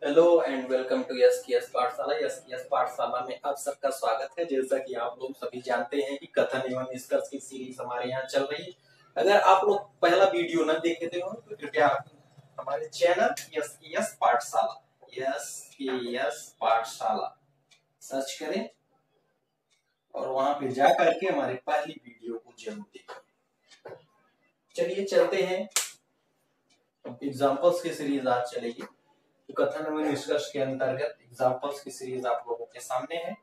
Hello and welcome to yes की yes पाठशाला। Yes की यस पाठशाला में आप सबका स्वागत है। जैसा कि आप लोग सभी जानते हैं कि कथन एवं निष्कर्ष की सीरीज हमारे यहाँ चल रही है। अगर आप लोग पहला वीडियो न देखे थे हो तो कृपया हमारे चैनल यस की यस पाठशाला सर्च करें और वहां पे जा करके हमारे पहली वीडियो को जरूर देखें। चलिए चलते हैं, एग्जाम्पल्स की सीरीज आज चलेगी। तो कथन एवं निष्कर्ष के अंतर्गत एग्जाम्पल्स की सीरीज आप लोगों के सामने है।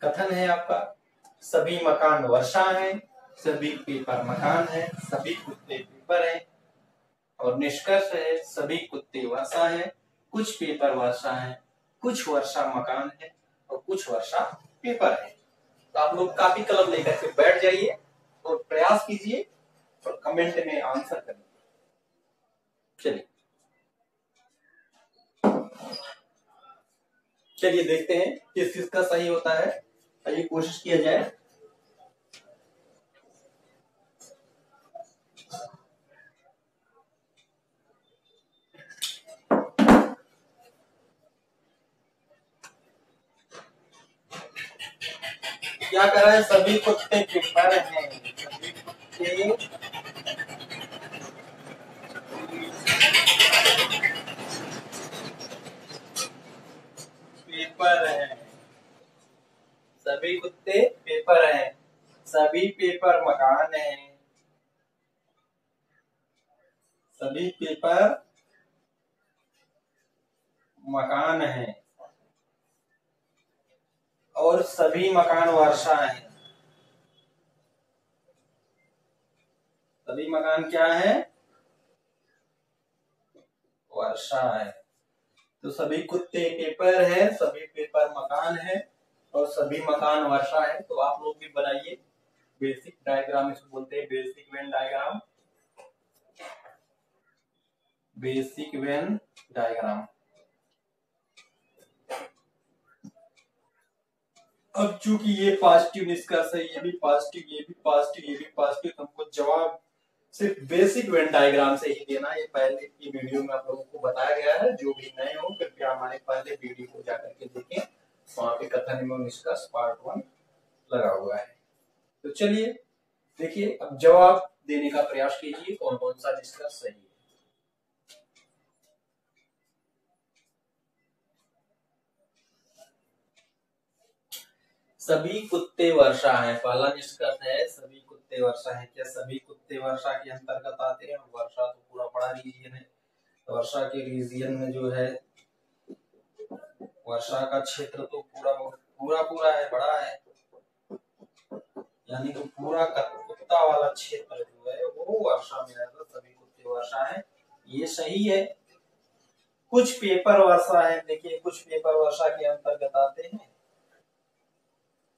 कथन है आपका, सभी मकान वर्षा है, सभी पेपर मकान है, सभी कुत्ते पेपर है। और निष्कर्ष है, सभी कुत्ते वर्षा है, कुछ पेपर वर्षा है, कुछ वर्षा मकान है और कुछ वर्षा पेपर है। तो आप लोग कापी कलम लेकर के बैठ जाइए और प्रयास कीजिए और कमेंट में आंसर करिए। चलिए देखते हैं किस चीज का सही होता है। आइए कोशिश किया जाए। क्या कर रहा है, सभी कुत्ते पेपर हैं, सभी कुत्ते पेपर हैं, सभी कुत्ते पेपर हैं, सभी पेपर मकान हैं, सभी पेपर मकान हैं और सभी मकान वर्षा हैं। सभी मकान क्या है, वर्षा है। तो सभी कुत्ते पेपर है, सभी पेपर मकान है और सभी मकान वर्षा है। तो आप लोग भी बनाइए बेसिक डायग्राम, इसको बोलते हैं basic Venn diagram. Basic Venn diagram. अब चूंकि ये पॉजिटिव निष्कर्ष है, ये भी पॉजिटिव, ये भी पॉजिटिव, ये भी पॉजिटिव, हमको जवाब सिर्फ बेसिक वेन डायग्राम से ही देना। ये पहले की वीडियो में आप लोगों को बताया गया है। जो भी नए हो कृपया हमारे पहले वीडियो को जाकर के देखें, वहां पे कथन एवं निष्कर्ष पार्ट 1 लगा हुआ है। तो चलिए देखिए, अब जवाब देने का प्रयास कीजिए कौन कौन सा निष्कर्ष सही है। सभी कुत्ते वर्षा है, पहला निष्कर्ष है सभी कुत्ते वर्षा है। क्या सभी कुत्ते वर्षा के अंतर्गत आते हैं? वर्षा तो पूरा बड़ा रीजन है। वर्षा के रीजन में जो है वर्षा का क्षेत्र तो पूरा है, बड़ा है, यानी कि पूरा कुत्ता वाला क्षेत्र जो है वो वर्षा में रहता। सभी कुत्ते वर्षा है, ये सही है। कुछ पेपर वर्षा है, देखिए कुछ पेपर वर्षा के अंतर्गत आते हैं।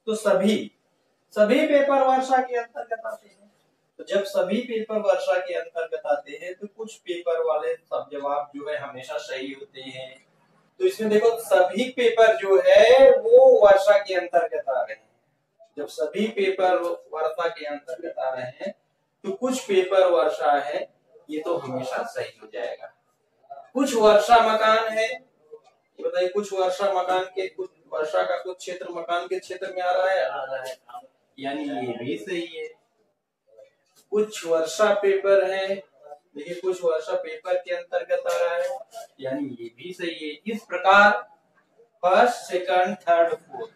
तो सभी पेपर वर्षा के अंतर्गत आते हैं। तो जब सभी पेपर वर्षा के अंतर्गत आते हैं तो कुछ पेपर वाले सब जवाब जो है हमेशा सही होते हैं। तो इसमें देखो सभी पेपर जो है वो वर्षा के अंतर्गत आ रहे हैं। जब सभी पेपर वर्षा के अंतर्गत आ रहे हैं तो कुछ पेपर वर्षा है, ये तो हमेशा सही हो जाएगा। कुछ वर्षा मकान है, ये बताइए कुछ वर्षा मकान के, कुछ वर्षा का कुछ क्षेत्र मकान के क्षेत्र में आ रहा है, यानी ये भी सही है। कुछ वर्षा पेपर है, देखिए कुछ वर्षा पेपर के अंतर्गत आ रहा है, यानी ये भी सही है। इस प्रकार first second third fourth,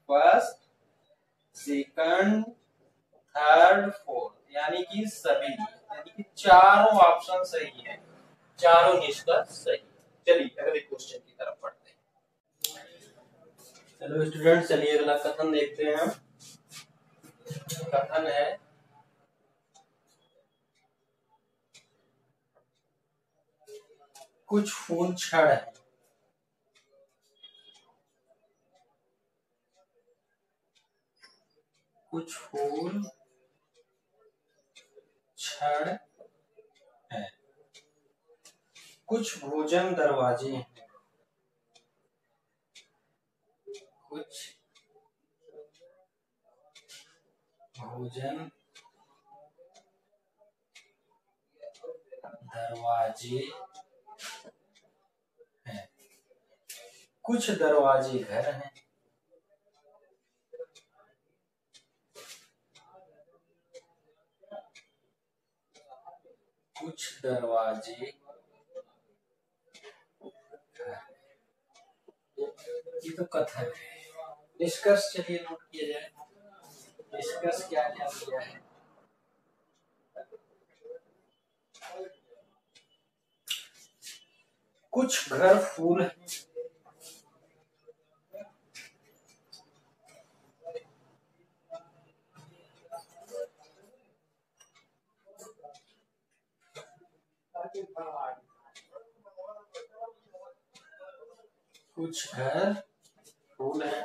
first second third fourth यानी कि सभी, यानी कि चारों ऑप्शन सही है, चारों निष्कर्ष सही। चलिए अगले क्वेश्चन की तरफ बढ़ते हैं। चलो स्टूडेंट, चलिए अगला कथन देखते हैं हम। कथन है, कुछ फूल छड़ है, कुछ फूल छड़ है, कुछ भोजन दरवाजे हैं, कुछ भोजन दरवाजे कुछ दरवाजे घर हैं। कुछ दरवाजे, ये तो कथन है। निष्कर्ष चलिए नोट किया जाए। निष्कर्ष क्या क्या दिया है? कुछ घर फूल हैं, कुछ घर फूल हैं,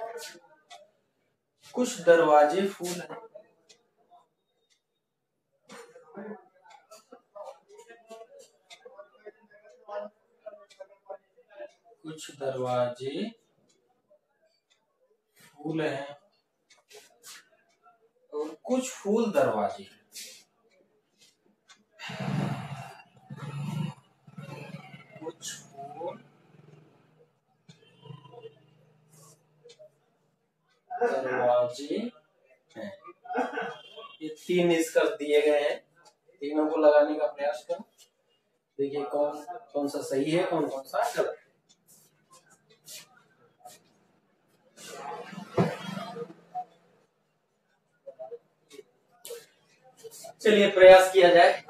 कुछ दरवाजे फूल हैं। कुछ दरवाजे फूल हैं और कुछ फूल दरवाजे। कुछ फूल दरवाजे हैं। ये 3 निष्कर्ष दिए गए हैं, तीनों को लगाने का प्रयास करो। देखिए कौन कौन सा सही है, कौन कौन सा गलत। चलिए प्रयास किया जाए।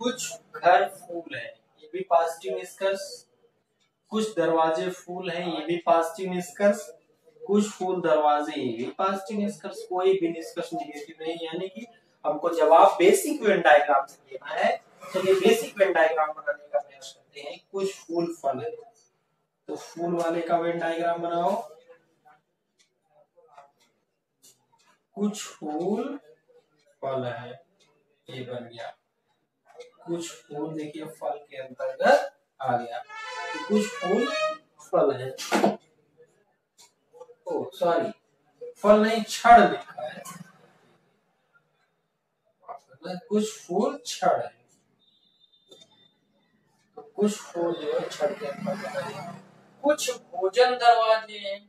कुछ घर फूल है, ये भी पॉजिटिव निष्कर्ष। कुछ दरवाजे फूल हैं, ये भी पॉजिटिव निष्कर्ष। कुछ फूल दरवाजे, ये भी पॉजिटिव निष्कर्ष। कोई भी निष्कर्ष नेगेटिव नहीं, यानी कि हमको जवाब बेसिक वेन डायग्राम से देना है। चलिए बेसिक वेन डायग्राम बनाने का प्रयास करते हैं। कुछ फूल फल है, तो फूल वाले का वेन डायग्राम बनाओ। कुछ फूल फल है, ये बन गया। कुछ फूल देखिए फल के अंतर्गत आ गया। तो कुछ फूल फल है, ओ सॉरी फल नहीं छड़ लिखा है। कुछ फूल छड़ है, तो कुछ फूल जो है छड़ के अंतर्गत है। कुछ भोजन दरवाजे हैं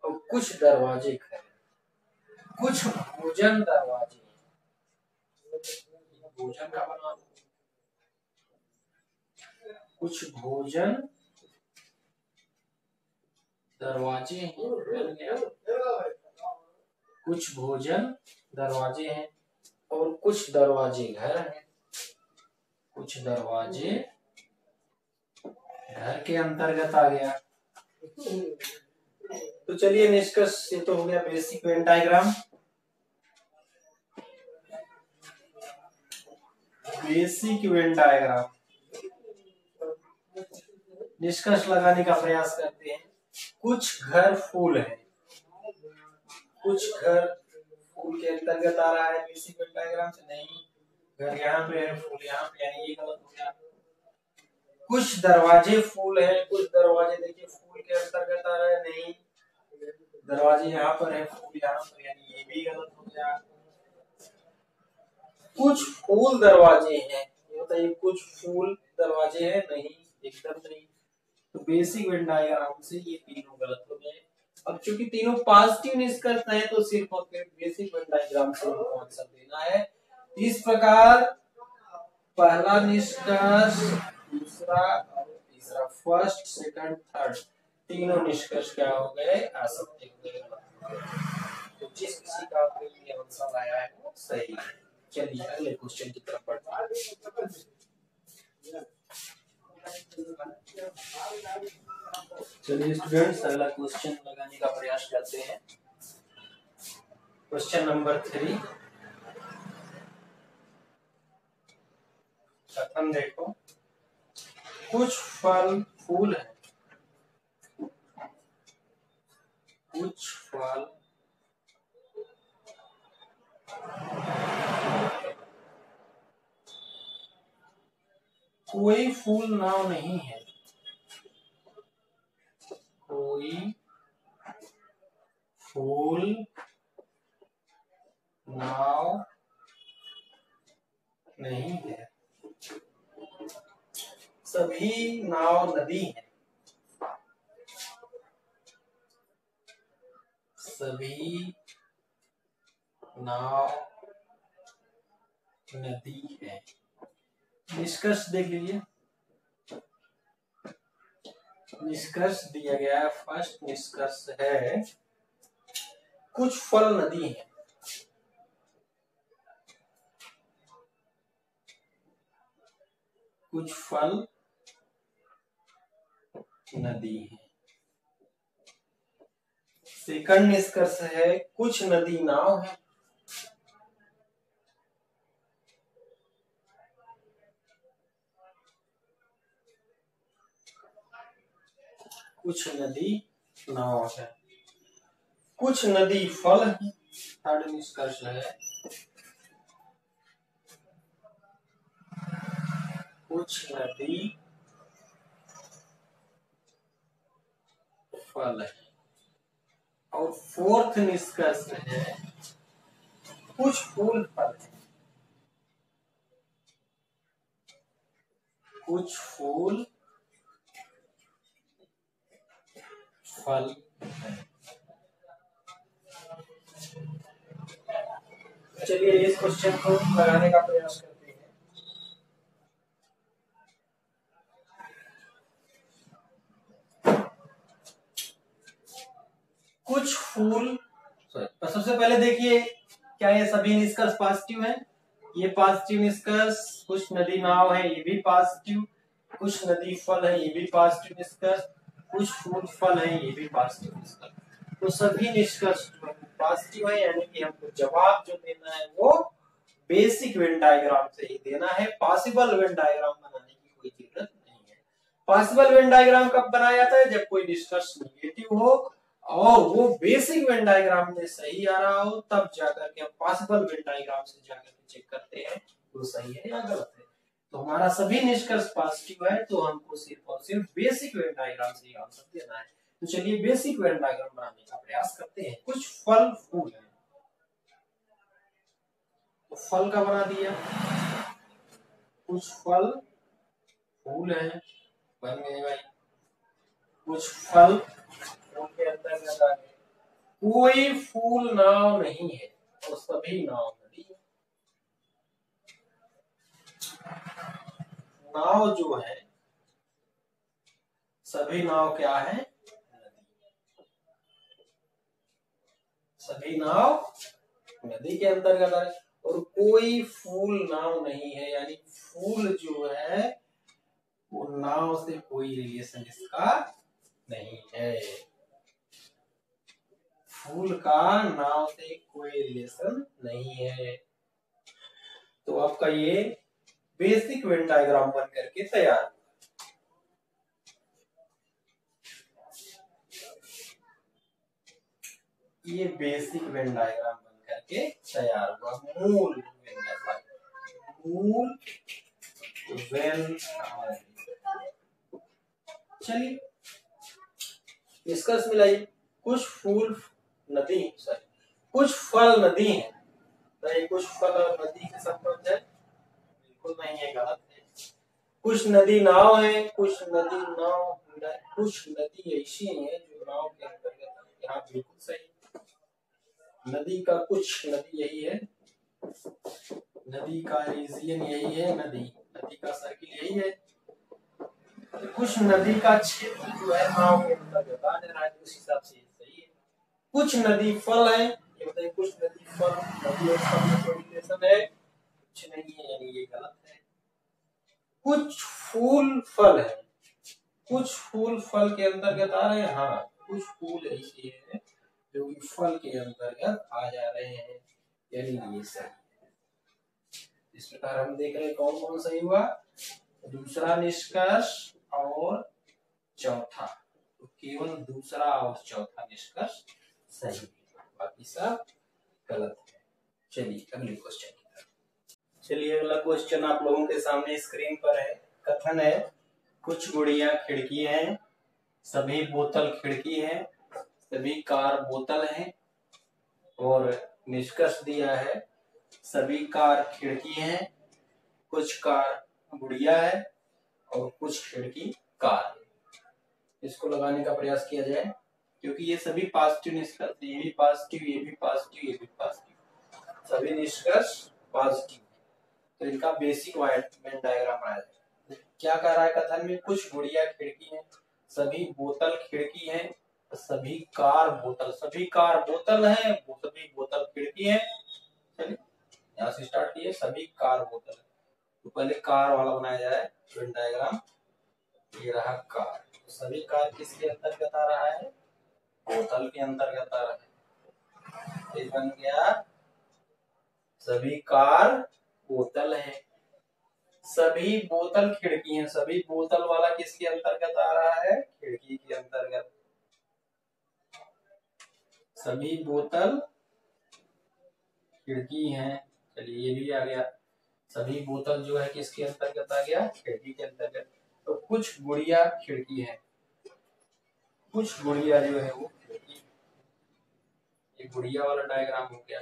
और कुछ दरवाजे घर। कुछ भोजन दरवाजे, भोजन का बना। कुछ भोजन दरवाजे हैं, कुछ भोजन दरवाजे हैं और कुछ दरवाजे घर हैं। कुछ दरवाजे घर के अंतर्गत आ गया। तो चलिए निष्कर्ष, ये तो हो गया basic Venn diagram. Basic Venn diagram निष्कर्ष लगाने का प्रयास करते हैं। कुछ घर फूल है, कुछ घर फूल के अंतर्गत आ रहा है बेसिक वेन डायग्राम से। नहीं, घर यहाँ पे है, फूल यहाँ पे, यानी ये गलत हो गया। कुछ दरवाजे फूल है, कुछ दरवाजे देखिए फूल के अंतर्गत आ रहा है। नहीं, दरवाजे यहाँ पर है, फूल यहाँ पर, यानी ये भी गलत हो गया। कुछ फूल दरवाजे हैं, ये बताइए कुछ फूल दरवाजे हैं। नहीं, एकदम नहीं। तो बेसिक वेन डायग्राम से ये तीनों गलत हो गए। अब चूंकि तीनों पॉजिटिव निष्कर्ष है, तो सिर्फ और सिर्फ बेसिक वेन डायग्राम से हमको आंसर देना है। इस प्रकार पहला निष्कर्ष, दूसरा और तीसरा, फर्स्ट सेकंड थर्ड, तीनों निष्कर्ष क्या हो गए? असत्य हो गए। तो जिस किसी का आपके आंसर आया है वो सही है। चलिए अगले क्वेश्चन की तरफ बढ़ते हैं। चलिए स्टूडेंट्स अगला क्वेश्चन लगाने का प्रयास करते हैं। क्वेश्चन नंबर 3, कथन देखो। कुछ फल फूल है, कुछ फल कोई फूल नाव नहीं है, कोई फूल नाव नहीं है। सभी नाव नदी हैं, सभी नाव नदी है। निष्कर्ष देख लीजिए, निष्कर्ष दिया गया है। फर्स्ट निष्कर्ष है कुछ फल नदी है, कुछ फल नदी है। सेकंड निष्कर्ष है कुछ नदी नाव है, कुछ नदी नाव है। कुछ नदी फल है, थर्ड निष्कर्ष है कुछ नदी फल है। और फोर्थ निष्कर्ष है कुछ फूल फल है, कुछ फूल फल है। चलिए इस क्वेश्चन को लगाने का प्रयास करते हैं। कुछ फूल तो सबसे पहले देखिए क्या ये सभी निष्कर्ष पॉजिटिव है? ये पॉजिटिव निष्कर्ष। कुछ नदी नाव है, ये भी पॉजिटिव। कुछ नदी फल है, ये भी पॉजिटिव निष्कर्ष। कुछ फूल फल है, ये भी पॉजिटिव निष्कर्ष। तो सभी निष्कर्ष पॉजिटिव है, यानी कि हमको जवाब जो देना है वो बेसिक वेन डायग्राम से ही देना है। पॉसिबल वेन डायग्राम बनाने की कोई जरूरत नहीं है। पॉसिबल वेन डायग्राम कब बनाया जाता है? जब कोई निष्कर्ष नेगेटिव हो और वो बेसिक वेन डायग्राम में सही आ रहा हो, तब जाकर के हम पॉसिबल वेन डायग्राम से जाकर के चेक करते हैं वो सही है या गलत है। तो हमारा सभी निष्कर्ष पॉजिटिव है, तो हमको सिर्फ और सिर्फ बेसिक वेन डायग्राम से ही आंसर देना है। तो चलिए बेसिक वेन डायग्राम बनाने का प्रयास करते हैं। कुछ फल फूल है, तो फल का बना दिया। कुछ फल फूल है, बन गए भाई। कुछ फल फूल के अंतर्गत आ गए। कोई फूल नाव नहीं है, तो सभी नाव नदी है। नाव जो है, सभी नाव क्या है? नदी। सभी नाव नदी के अंतर्गत आ रहे। और कोई फूल नाव नहीं है, यानी फूल जो है वो नाव से कोई रिलेशन इसका नहीं है। फूल का नाव से कोई रिलेशन नहीं है। तो आपका ये बेसिक वेन डायग्राम बन करके तैयार। ये बेसिक वेन डायग्राम बन करके तैयार हुआ। मूल वेन डायग्राम, मूल वेन। चलिए निष्कर्ष मिलाइए। कुछ फूल नदी, सॉरी, कुछ फल नदी है। तो कुछ फल और नदी के संबंध है? बिल्कुल नहीं है, गलत है। कुछ नदी नाव है, कुछ नदी नाव, कुछ नदी ऐसी है जो नाव के अंतर्गत है। यहाँ बिल्कुल सही। नदी का कुछ, नदी यही है, नदी का रीजन यही है, नदी का सर्किल यही है। कुछ नदी का क्षेत्र जो है नाव के अंतर्गत आ जा रहा है, उस हिसाब से सही है। कुछ नदी फल है, ये बताइए कुछ नदी फल, नदी और फल में कोई रिलेशन है? कुछ नहीं है, यानी ये गलत है। कुछ फूल फल है, कुछ फूल फल के अंतर्गत आ रहे हैं। हाँ, कुछ फूल ऐसे हैं जो कि फल के अंतर्गत आ जा रहे हैं, यानी ये सही है। इस प्रकार हम देख रहे हैं कौन कौन सही हुआ। दूसरा निष्कर्ष और चौथा, तो केवल दूसरा और चौथा निष्कर्ष सही है, बाकी सब गलत है। चलिए अगले क्वेश्चन की तरफ। चलिए अगला क्वेश्चन आप लोगों के सामने स्क्रीन पर है। कथन है कुछ गुड़िया खिड़की हैं, सभी बोतल खिड़की है, सभी कार बोतल हैं। और निष्कर्ष दिया है सभी कार खिड़की हैं, कुछ कार गुड़िया है और कुछ खिड़की कार। इसको लगाने का प्रयास किया जाए, क्योंकि ये सभी पॉजिटिव निष्कर्ष, ये भी पॉजिटिव, ये भी पॉजिटिव, ये भी पॉजिटिव, सभी निष्कर्ष पॉजिटिव। तो इनका बेसिक वेन डायग्राम बनाया जाए। क्या कह रहा है कथन में? कुछ गुड़िया खिड़की है, सभी बोतल खिड़की है, सभी कार बोतल, सभी कार बोतल है, सभी बोतल खिड़की है। चलिए यहाँ से स्टार्ट किए, सभी कार बोतल। तो पहले कार वाला बनाया जाए वेन डायग्राम। ये रहा कार, तो सभी कार किसके अंतर्गत आ रहा है? बोतल के अंतर्गत आ रहा है। ये बन गया सभी कार बोतल है, सभी बोतल खिड़की है, सभी बोतल वाला किसके अंतर्गत आ रहा है? खिड़की के अंतर्गत। सभी बोतल खिड़की है, चलिए ये भी आ गया। सभी बोतल जो है किसके अंतर्गत आ गया? खिड़की के अंतर्गत। तो कुछ गुड़िया खिड़की है, कुछ गुड़िया जो है वो खिड़की। ये गुड़िया वाला डायग्राम हो गया।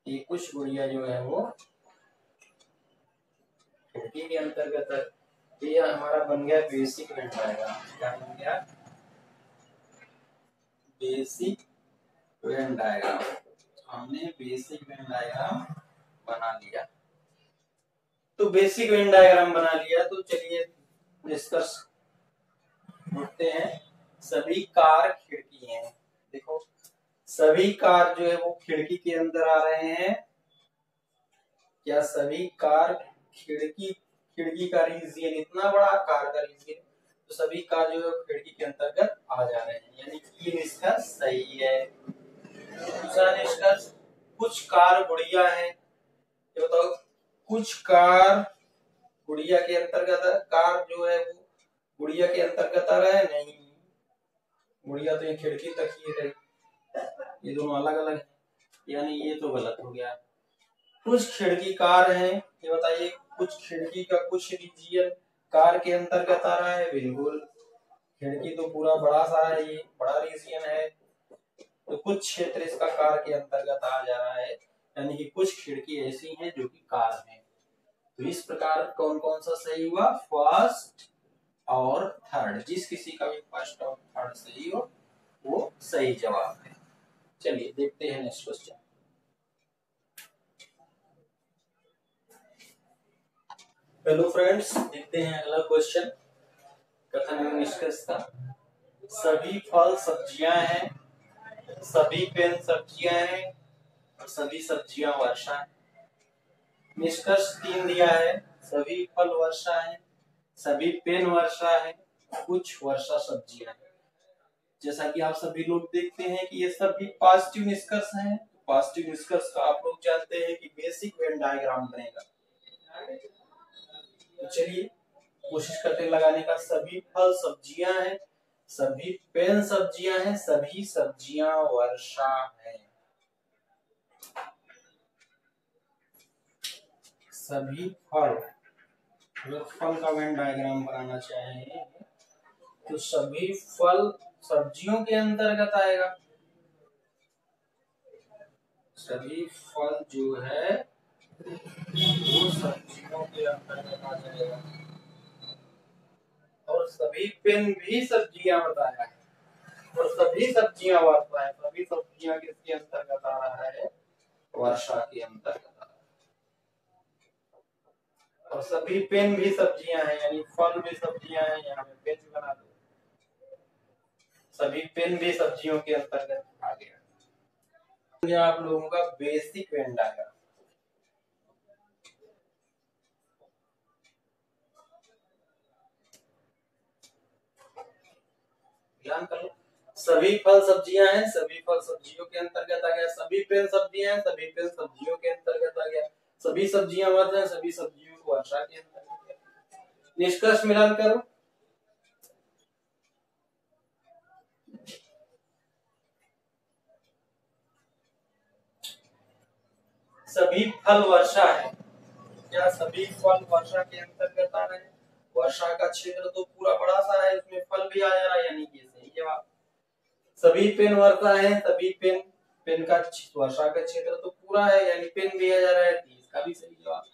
ये कुछ गुड़िया जो है वो खिड़की के अंतर्गत है। ये हमारा बन गया बेसिक वेन डायग्राम। क्या बन गया? Basic Venn diagram. हमने बेसिक वेन डायग्राम बना लिया। तो बेसिक वेन डायग्राम बना लिया, तो चलिए डिस्कस करते हैं। सभी कार खिड़की हैं, देखो सभी कार जो है वो खिड़की के अंदर आ रहे हैं। क्या सभी कार खिड़की, खिड़की का रीजियन इतना बड़ा, कार का रीजियन, तो सभी कार जो है खिड़की के अंतर्गत आ जा रहे हैं, यानी कि ये निष्कर्ष सही है। दूसरा निष्कर्ष, कुछ कार गुड़िया है। ये बताओ, कुछ कार गुड़िया के अंतर्गत है, कार जो है वो गुड़िया के अंतर्गत आ रहा है? नहीं, गुड़िया तो ये खिड़की तक ही रही, ये दोनों अलग अलग है, यानी ये तो गलत हो गया। कुछ खिड़की कार है, ये बताइए कुछ खिड़की का कुछ रीजियन कार के अंतर्गत आ रहा है? बिल्कुल, खिड़की तो पूरा बड़ा सा है, ये बड़ा रीजियन है, तो कुछ क्षेत्र इसका कार के अंतर्गत आ जा रहा है, यानी कि कुछ खिड़की ऐसी हैं जो कि कार है। तो इस प्रकार कौन कौन सा सही हुआ? फर्स्ट और थर्ड, जिस किसी का भी फर्स्ट और थर्ड सही हो वो सही जवाब है। चलिए देखते हैं नेक्स्ट क्वेश्चन। हेलो फ्रेंड्स, देखते हैं अगला क्वेश्चन। कथन एवं निष्कर्ष का, सभी फल सब्जियां हैं, सभी पेन सब्जियां हैं और सभी सब्जियां वर्षा है। निष्कर्ष 3 दिया है, सभी फल वर्षा है, सभी पेन वर्षा है, कुछ वर्षा सब्जियां हैं। जैसा कि आप सभी लोग देखते हैं कि ये सभी पॉजिटिव निष्कर्ष हैं। पॉजिटिव निष्कर्ष का आप लोग जानते हैं कि बेसिक वेन डायग्राम बनेगा। तो चलिए कोशिश करते हैं लगाने का। सभी फल सब्जियां हैं, सभी पेन सब्जियां हैं, सभी सब्जियां वर्षा है। सभी फल, अगर फल का वेन डायग्राम बनाना चाहें तो सभी फल सब्जियों के अंतर्गत आएगा। सभी फल जो है वो सब्जियों के अंतर्गत आ जाएगा। और सभी पेन भी सब्जियां बताया है, और सभी सब्जियां वर्षा है। सभी सब्जियां किसके अंतर्गत आ रहा है? वर्षा के अंतर्गत आ रहा है। और सभी पेन भी सब्जियां हैं, यानी फल भी सब्जियां हैं, यहाँ पे पेन भी बना दो। सभी पेन भी सब्जियों के अंतर्गत आ गया। आप लोगों का बेसिक वेन डायग्राम। ध्यान करो, सभी फल सब्जियां हैं, सभी फल सब्जियों के अंतर्गत आ गया। सभी पेन सब्जियां हैं, सभी पेन सब्जियों के अंतर्गत आ गया। सभी सब्जियां वर्षा हैं, सभी सब्जियों को वर्षा के अंतर्गत। निष्कर्ष मिलान करो। सभी फल वर्षा है, क्या सभी फल वर्षा के अंतर्गत आ रहे हैं? वर्षा का क्षेत्र तो पूरा बड़ा सा है, उसमें फल भी आ जा रहा है, यानी कि सही जवाब। सभी पेन वर्षा है, सभी पेन, पेन का वर्षा का क्षेत्र तो पूरा है, यानी पेन भी आ जा रहा है, इसका भी सही जवाब।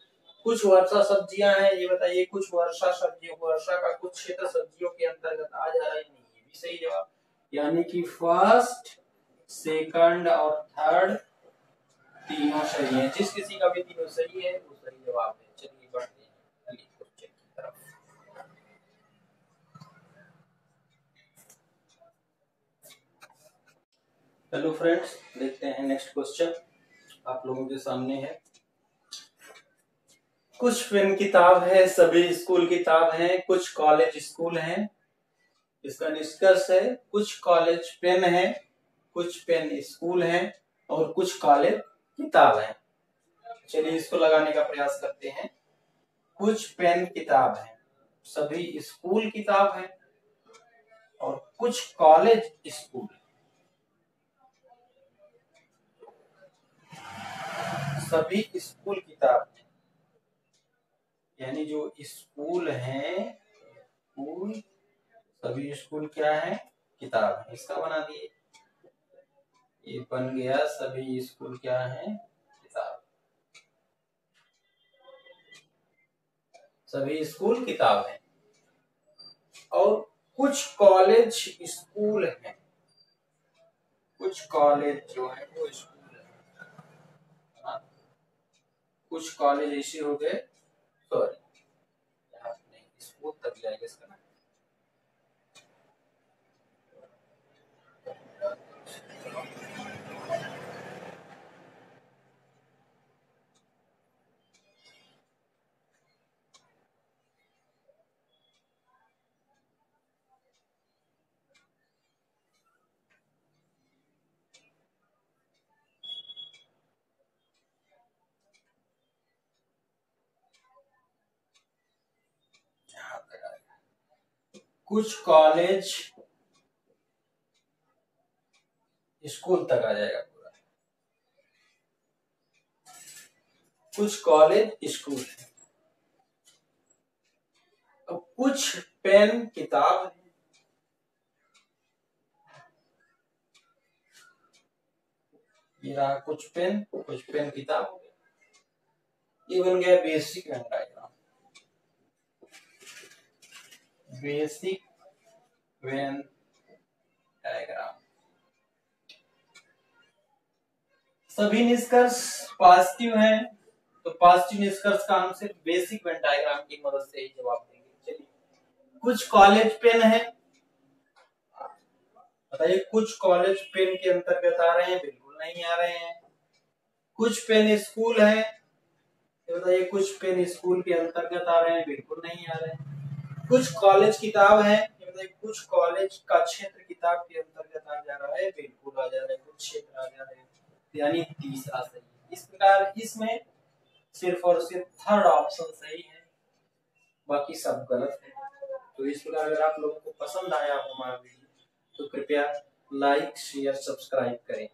कुछ वर्षा सब्जियां हैं, ये बताइए कुछ वर्षा सब्जियों, वर्षा का कुछ क्षेत्र सब्जियों के अंतर्गत आ जा रहा है नहीं, ये भी सही जवाब। यानी कि फर्स्ट, सेकंड और थर्ड तीनों सही है। जिस किसी का भी तीनों सही है वो सही जवाब है। चलिए बढ़ते हैं अगले क्वेश्चन की तरफ। हेलो फ्रेंड्स, देखते हैं नेक्स्ट क्वेश्चन आप लोगों के सामने है। कुछ पेन किताब है, सभी स्कूल किताब है, कुछ कॉलेज स्कूल हैं। इसका निष्कर्ष है कुछ कॉलेज पेन है, कुछ पेन स्कूल है और कुछ कॉलेज किताब है। चलिए इसको लगाने का प्रयास करते हैं। कुछ पेन किताब है, सभी स्कूल किताब है और कुछ कॉलेज स्कूल, सभी स्कूल किताब है। यानी जो स्कूल है, स्कूल, सभी स्कूल क्या है, किताब है। इसका बना दिए, ये बन गया सभी स्कूल क्या है, किताब। सभी स्कूल किताब है और कुछ कॉलेज स्कूल है, कुछ कॉलेज जो है वो स्कूल है। हाँ? कुछ कॉलेज ऐसे हो गए, सॉरी नहीं, स्कूल तक जाएगा इसका ना। कुछ कॉलेज स्कूल तक आ जाएगा पूरा। कुछ कॉलेज स्कूल है और कुछ पेन किताब है। ये रहा कुछ पेन किताब हो गया। ये बन गया basic Venn diagram. Basic Venn diagram. सभी निष्कर्ष पॉजिटिव हैं, तो पॉजिटिव निष्कर्ष का हम सिर्फ बेसिक वेन डायग्राम की मदद से ही जवाब देंगे। चलिए, कुछ कॉलेज पेन है, बताइए कुछ कॉलेज पेन के अंतर्गत आ रहे हैं, बिल्कुल नहीं आ रहे हैं। कुछ पेन स्कूल है, बताइए कुछ पेन स्कूल के अंतर्गत आ रहे हैं, बिल्कुल नहीं आ रहे हैं। कुछ कॉलेज किताब है, बताइए कुछ कॉलेज का क्षेत्र किताब के अंतर्गत आ जा रहा है, बिल्कुल आ जा रहा है, कुछ क्षेत्र आ जा रहे हैं। यानी तीसरा सही है। इस प्रकार इसमें सिर्फ और सिर्फ थर्ड ऑप्शन सही है, बाकी सब गलत है। तो इस प्रकार अगर आप लोगों को पसंद आया हमारा वीडियो तो कृपया लाइक शेयर सब्सक्राइब करें।